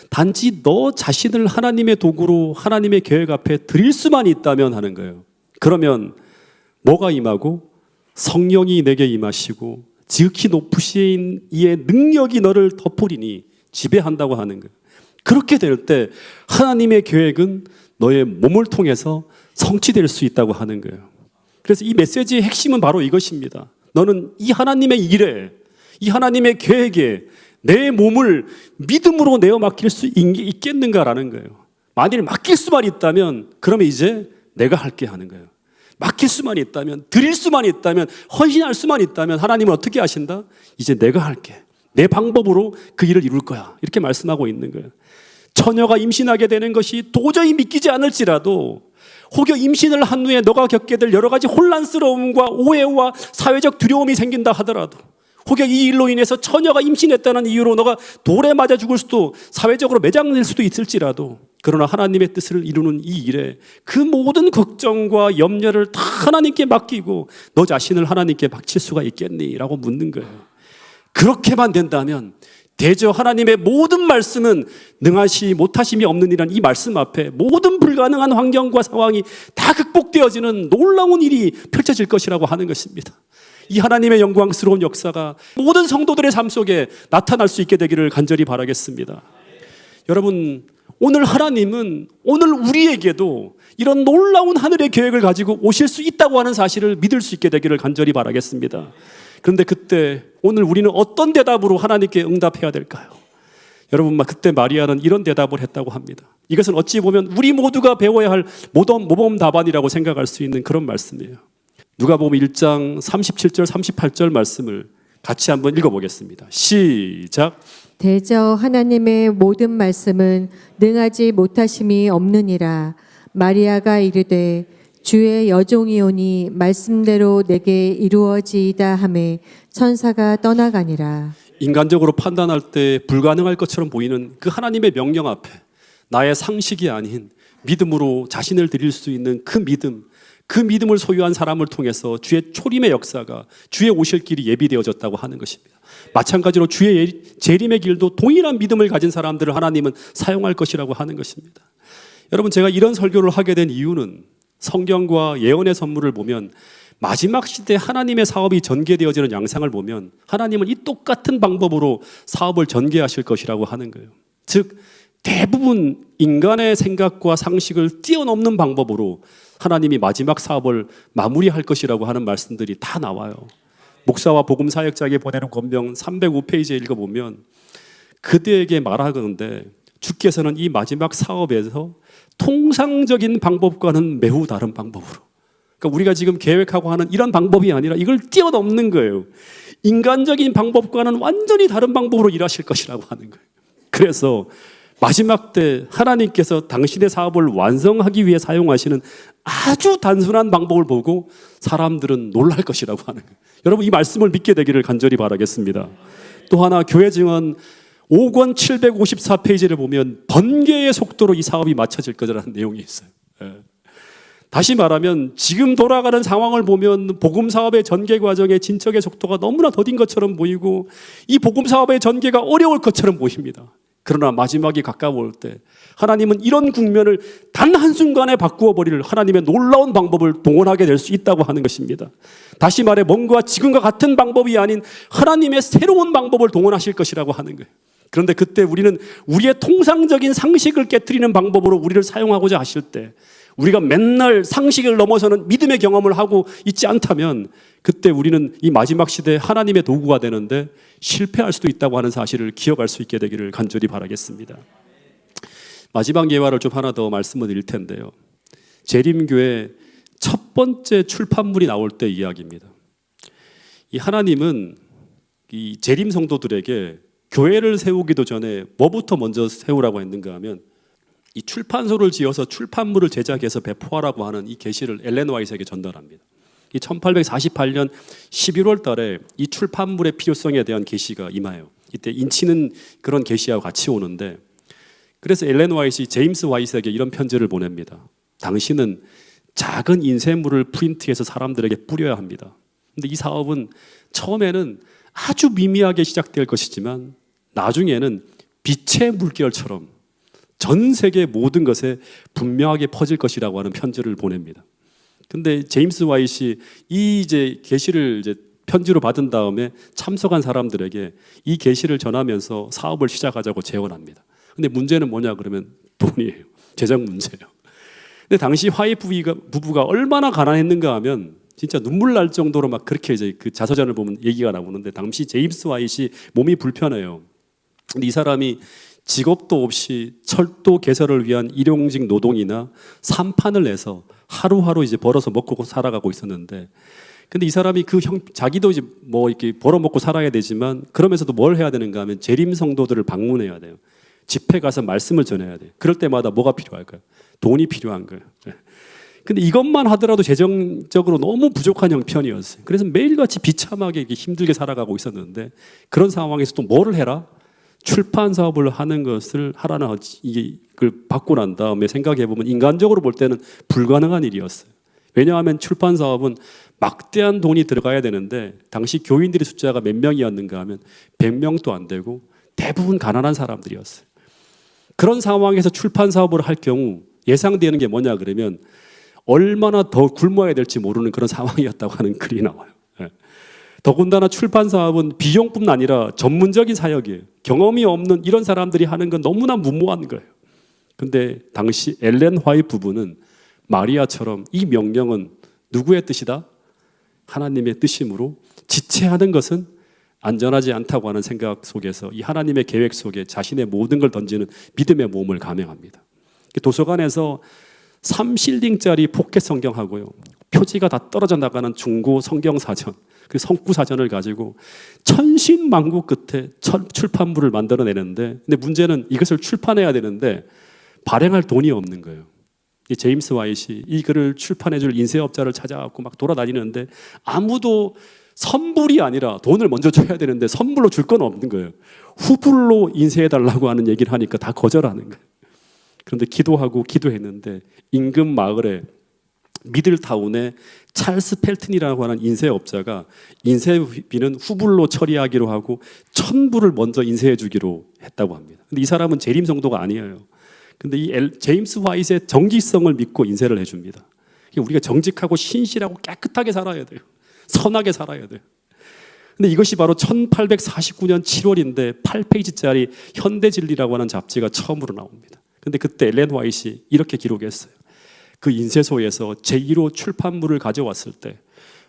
단지 너 자신을 하나님의 도구로 하나님의 계획 앞에 드릴 수만 있다면 하는 거예요. 그러면 뭐가 임하고? 성령이 내게 임하시고 지극히 높으신 이의 능력이 너를 덮으리니, 지배한다고 하는 거예요. 그렇게 될 때 하나님의 계획은 너의 몸을 통해서 성취될 수 있다고 하는 거예요. 그래서 이 메시지의 핵심은 바로 이것입니다. 너는 이 하나님의 일에, 이 하나님의 계획에 내 몸을 믿음으로 내어 맡길 수 있겠는가라는 거예요. 만일 맡길 수만 있다면 그러면 이제 내가 할게 하는 거예요. 맡길 수만 있다면, 드릴 수만 있다면, 헌신할 수만 있다면 하나님은 어떻게 하신다? 이제 내가 할게. 내 방법으로 그 일을 이룰 거야. 이렇게 말씀하고 있는 거예요. 처녀가 임신하게 되는 것이 도저히 믿기지 않을지라도 혹여 임신을 한 후에 너가 겪게 될 여러 가지 혼란스러움과 오해와 사회적 두려움이 생긴다 하더라도 혹여 이 일로 인해서 처녀가 임신했다는 이유로 너가 돌에 맞아 죽을 수도 사회적으로 매장될 수도 있을지라도 그러나 하나님의 뜻을 이루는 이 일에 그 모든 걱정과 염려를 다 하나님께 맡기고 너 자신을 하나님께 바칠 수가 있겠니? 라고 묻는 거예요. 그렇게만 된다면 대저 하나님의 모든 말씀은 능하시 못하심이 없는 이란 이 말씀 앞에 모든 불가능한 환경과 상황이 다 극복되어지는 놀라운 일이 펼쳐질 것이라고 하는 것입니다. 이 하나님의 영광스러운 역사가 모든 성도들의 삶 속에 나타날 수 있게 되기를 간절히 바라겠습니다. 여러분, 오늘 하나님은 오늘 우리에게도 이런 놀라운 하늘의 계획을 가지고 오실 수 있다고 하는 사실을 믿을 수 있게 되기를 간절히 바라겠습니다. 그런데 그때 오늘 우리는 어떤 대답으로 하나님께 응답해야 될까요? 여러분, 그때 마리아는 이런 대답을 했다고 합니다. 이것은 어찌 보면 우리 모두가 배워야 할 모범 답안이라고 생각할 수 있는 그런 말씀이에요. 누가복음 1장 37절 38절 말씀을 같이 한번 읽어보겠습니다. 시작. 대저 하나님의 모든 말씀은 능하지 못하심이 없느니라. 마리아가 이르되 주의 여종이오니 말씀대로 내게 이루어지이다 하매 천사가 떠나가니라. 인간적으로 판단할 때 불가능할 것처럼 보이는 그 하나님의 명령 앞에 나의 상식이 아닌 믿음으로 자신을 드릴 수 있는 그 믿음, 그 믿음을 소유한 사람을 통해서 주의 초림의 역사가, 주의 오실 길이 예비되어졌다고 하는 것입니다. 마찬가지로 주의 재림의 길도 동일한 믿음을 가진 사람들을 하나님은 사용할 것이라고 하는 것입니다. 여러분, 제가 이런 설교를 하게 된 이유는 성경과 예언의 선물을 보면 마지막 시대 하나님의 사업이 전개되어지는 양상을 보면 하나님은 이 똑같은 방법으로 사업을 전개하실 것이라고 하는 거예요. 즉 대부분 인간의 생각과 상식을 뛰어넘는 방법으로 하나님이 마지막 사업을 마무리할 것이라고 하는 말씀들이 다 나와요. 목사와 복음사역자에게 보내는 권명 305페이지에 읽어보면 그대에게 말하건대 주께서는 이 마지막 사업에서 통상적인 방법과는 매우 다른 방법으로, 그러니까 우리가 지금 계획하고 하는 이런 방법이 아니라 이걸 뛰어넘는 거예요. 인간적인 방법과는 완전히 다른 방법으로 일하실 것이라고 하는 거예요. 그래서 마지막 때 하나님께서 당신의 사업을 완성하기 위해 사용하시는 아주 단순한 방법을 보고 사람들은 놀랄 것이라고 하는 거예요. 여러분, 이 말씀을 믿게 되기를 간절히 바라겠습니다. 또 하나, 교회 증언 5권 754페이지를 보면 번개의 속도로 이 사업이 맞춰질 거라는 내용이 있어요. 다시 말하면 지금 돌아가는 상황을 보면 복음 사업의 전개 과정의 진척의 속도가 너무나 더딘 것처럼 보이고 이 복음 사업의 전개가 어려울 것처럼 보입니다. 그러나 마지막이 가까워올 때 하나님은 이런 국면을 단 한순간에 바꾸어 버릴 하나님의 놀라운 방법을 동원하게 될 수 있다고 하는 것입니다. 다시 말해 뭔가 지금과 같은 방법이 아닌 하나님의 새로운 방법을 동원하실 것이라고 하는 거예요. 그런데 그때 우리는 우리의 통상적인 상식을 깨트리는 방법으로 우리를 사용하고자 하실 때 우리가 맨날 상식을 넘어서는 믿음의 경험을 하고 있지 않다면 그때 우리는 이 마지막 시대에 하나님의 도구가 되는데 실패할 수도 있다고 하는 사실을 기억할 수 있게 되기를 간절히 바라겠습니다. 마지막 예화를 좀 하나 더 말씀을 드릴 텐데요. 재림교회 첫 번째 출판물이 나올 때 이야기입니다. 이 하나님은 이 재림 성도들에게 교회를 세우기도 전에 뭐부터 먼저 세우라고 했는가 하면 이 출판소를 지어서 출판물을 제작해서 배포하라고 하는 이 계시를 엘렌 화이트에게 전달합니다. 이 1848년 11월 달에 이 출판물의 필요성에 대한 계시가 임해요. 이때 인치는 그런 계시와 같이 오는데 그래서 엘렌 화이트이 제임스 화이트에게 이런 편지를 보냅니다. 당신은 작은 인쇄물을 프린트해서 사람들에게 뿌려야 합니다. 근데 이 사업은 처음에는 아주 미미하게 시작될 것이지만 나중에는 빛의 물결처럼 전 세계 모든 것에 분명하게 퍼질 것이라고 하는 편지를 보냅니다. 근데 제임스 화이트이 이 계시를 편지로 받은 다음에 참석한 사람들에게 이 계시를 전하면서 사업을 시작하자고 제언합니다. 근데 문제는 뭐냐 그러면 돈이에요. 재정 문제예요. 근데 당시 화이 부부가 얼마나 가난했는가 하면 진짜 눈물 날 정도로 막 그렇게 이제 그 자서전을 보면 얘기가 나오는데, 당시 제임스 화이트이 몸이 불편해요. 근데 이 사람이 직업도 없이 철도 개설을 위한 일용직 노동이나 산판을 내서 하루하루 이제 벌어서 먹고 살아가고 있었는데, 근데 이 사람이 자기도 이제 뭐 이렇게 벌어 먹고 살아야 되지만 그러면서도 뭘 해야 되는가 하면 재림 성도들을 방문해야 돼요. 집회 가서 말씀을 전해야 돼요. 그럴 때마다 뭐가 필요할까요? 돈이 필요한 거예요. 근데 이것만 하더라도 재정적으로 너무 부족한 형편이었어요. 그래서 매일같이 비참하게 이렇게 힘들게 살아가고 있었는데, 그런 상황에서 또 뭐를 해라? 출판 사업을 하는 것을 하라는 이걸 받고 난 다음에 생각해 보면 인간적으로 볼 때는 불가능한 일이었어요. 왜냐하면 출판 사업은 막대한 돈이 들어가야 되는데, 당시 교인들의 숫자가 몇 명이었는가 하면 100명도 안 되고 대부분 가난한 사람들이었어요. 그런 상황에서 출판 사업을 할 경우 예상되는 게 뭐냐 그러면 얼마나 더 굶어야 될지 모르는 그런 상황이었다고 하는 글이 나와요. 더군다나 출판 사업은 비용뿐 아니라 전문적인 사역이에요. 경험이 없는 이런 사람들이 하는 건 너무나 무모한 거예요. 근데 당시 엘렌 화이트 부부는 마리아처럼 이 명령은 누구의 뜻이다? 하나님의 뜻이므로 지체하는 것은 안전하지 않다고 하는 생각 속에서 이 하나님의 계획 속에 자신의 모든 걸 던지는 믿음의 모험을 감행합니다. 도서관에서 3실링짜리 포켓 성경하고요, 표지가 다 떨어져 나가는 중고 성경 사전, 그 성구 사전을 가지고 천신만고 끝에 출판물을 만들어내는데, 근데 문제는 이것을 출판해야 되는데 발행할 돈이 없는 거예요. 이 제임스 화이트이 이 글을 출판해줄 인쇄업자를 찾아갖고 막 돌아다니는데 아무도 선불이 아니라 돈을 먼저 줘야 되는데 선불로 줄 건 없는 거예요. 후불로 인쇄해달라고 하는 얘기를 하니까 다 거절하는 거예요. 그런데 기도하고 기도했는데 인근 마을에 미들타운에 찰스 펠튼이라고 하는 인쇄업자가 인쇄비는 후불로 처리하기로 하고 1000불을 먼저 인쇄해 주기로 했다고 합니다. 근데 이 사람은 재림 성도가 아니에요. 근데 이 제임스 화이트의 정직성을 믿고 인쇄를 해줍니다. 우리가 정직하고 신실하고 깨끗하게 살아야 돼요. 선하게 살아야 돼요. 근데 이것이 바로 1849년 7월인데 8페이지짜리 현대진리라고 하는 잡지가 처음으로 나옵니다. 근데 그때 엘렌 화이트이 이렇게 기록했어요. 그 인쇄소에서 제1호 출판물을 가져왔을 때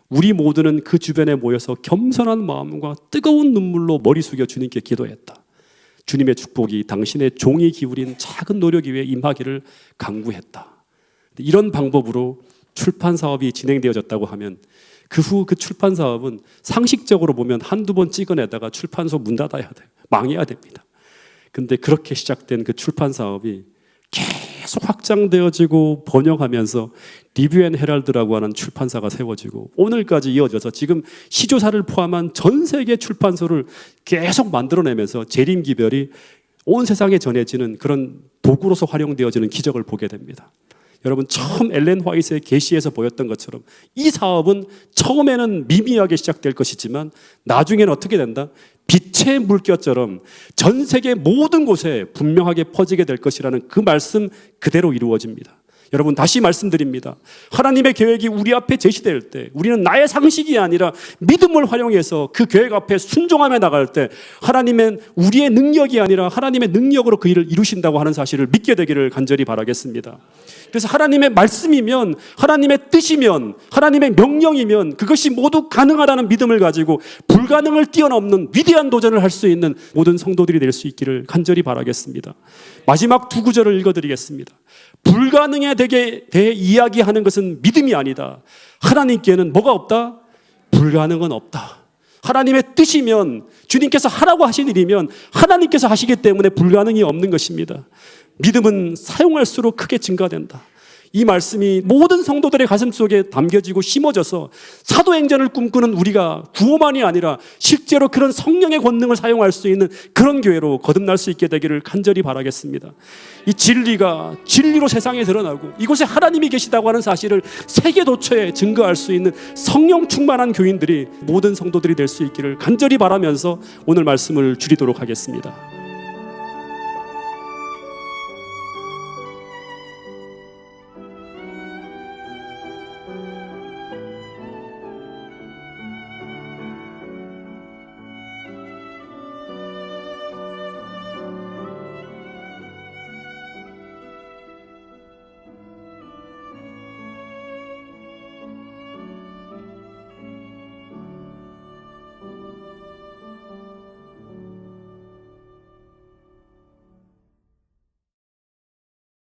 우리 모두는 그 주변에 모여서 겸손한 마음과 뜨거운 눈물로 머리 숙여 주님께 기도했다. 주님의 축복이 당신의 종이 기울인 작은 노력 위에 임하기를 간구했다. 이런 방법으로 출판 사업이 진행되어졌다고 하면 그 후 그 출판 사업은 상식적으로 보면 한두 번 찍어내다가 출판소 문 닫아야 돼요. 망해야 됩니다. 근데 그렇게 시작된 그 출판 사업이 계속 확장되어지고 번영하면서 리뷰 앤 헤럴드라고 하는 출판사가 세워지고 오늘까지 이어져서 지금 시조사를 포함한 전 세계 출판소를 계속 만들어내면서 재림기별이 온 세상에 전해지는 그런 도구로서 활용되어지는 기적을 보게 됩니다. 여러분, 처음 엘렌 화이트의 계시에서 보였던 것처럼 이 사업은 처음에는 미미하게 시작될 것이지만 나중에는 어떻게 된다? 빛의 물결처럼 전 세계 모든 곳에 분명하게 퍼지게 될 것이라는 그 말씀 그대로 이루어집니다. 여러분, 다시 말씀드립니다. 하나님의 계획이 우리 앞에 제시될 때 우리는 나의 상식이 아니라 믿음을 활용해서 그 계획 앞에 순종하며 나갈 때 하나님은 우리의 능력이 아니라 하나님의 능력으로 그 일을 이루신다고 하는 사실을 믿게 되기를 간절히 바라겠습니다. 그래서 하나님의 말씀이면, 하나님의 뜻이면, 하나님의 명령이면 그것이 모두 가능하다는 믿음을 가지고 불가능을 뛰어넘는 위대한 도전을 할 수 있는 모든 성도들이 될 수 있기를 간절히 바라겠습니다. 마지막 두 구절을 읽어드리겠습니다. 불가능에 대해 이야기하는 것은 믿음이 아니다. 하나님께는 뭐가 없다? 불가능은 없다. 하나님의 뜻이면, 주님께서 하라고 하신 일이면 하나님께서 하시기 때문에 불가능이 없는 것입니다. 믿음은 사용할수록 크게 증가된다. 이 말씀이 모든 성도들의 가슴 속에 담겨지고 심어져서 사도행전을 꿈꾸는 우리가 구호만이 아니라 실제로 그런 성령의 권능을 사용할 수 있는 그런 교회로 거듭날 수 있게 되기를 간절히 바라겠습니다. 이 진리가 진리로 세상에 드러나고 이곳에 하나님이 계시다고 하는 사실을 세계 도처에 증거할 수 있는 성령 충만한 교인들이 모든 성도들이 될 수 있기를 간절히 바라면서 오늘 말씀을 줄이도록 하겠습니다.